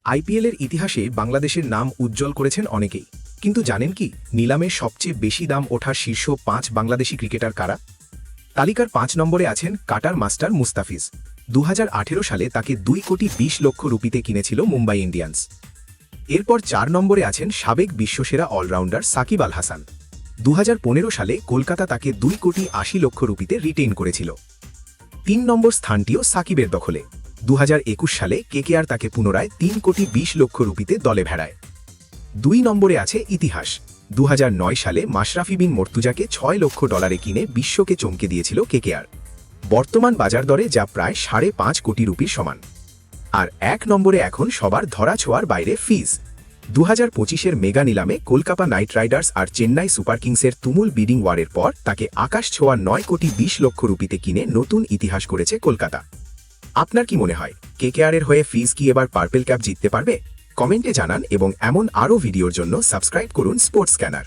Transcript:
আইপিএলের ইতিহাসে বাংলাদেশের নাম উজ্জ্বল করেছেন অনেকেই, কিন্তু জানেন কি নিলামে সবচেয়ে বেশি দাম ওঠা শীর্ষ ৫ বাংলাদেশি ক্রিকেটার কারা? তালিকার ৫ নম্বরে আছেন কাটার মাস্টার মুস্তাফিজ। ২০১৮ সালে তাকে ২,২০,০০,০০০ রুপিতে কিনেছিল মুম্বাই ইন্ডিয়ান্স। এরপর ৪ নম্বরে আছেন সাবেক বিশ্বসেরা অলরাউন্ডার সাকিব আল হাসান। ২০১৫ সালে কলকাতা তাকে ২,৮০,০০,০০০ রুপিতে রিটেইন করেছিল। ৩ নম্বর স্থানটিও সাকিবের দখলে। ২০২১ সালে কেকেআর তাকে পুনরায় ৩,২০,০০,০০০ রুপিতে দলে ভেড়ায়। ২ নম্বরে আছে ইতিহাস। ২০০৯ সালে মাশরাফি বিন মর্তুজাকে $৬,০০,০০০ কিনে বিশ্বকে চমকে দিয়েছিল কেকেআর। বর্তমান বাজার দরে যা প্রায় ৫.৫ কোটি রুপির সমান। আর ১ নম্বরে এখন সবার ধরাছোঁয়ার বাইরে ফিজ। ২০২৫-এর মেগা নিলামে কলকাতা নাইট রাইডার্স আর চেন্নাই সুপার কিংসের তুমুল বিডিং ওয়ারের পর তাকে আকাশ ছোঁয়া ৯,২০,০০,০০০ রুপিতে কিনে নতুন ইতিহাস করেছে কলকাতা। আপনার কি মনে হয় কেকেআরের হয়ে ফিজ কি এবার পার্পেল ক্যাপ জিততে পারবে? কমেন্টে জানান এবং এমন আরও ভিডিওর জন্য সাবস্ক্রাইব করুন স্পোর্টস স্ক্যানার।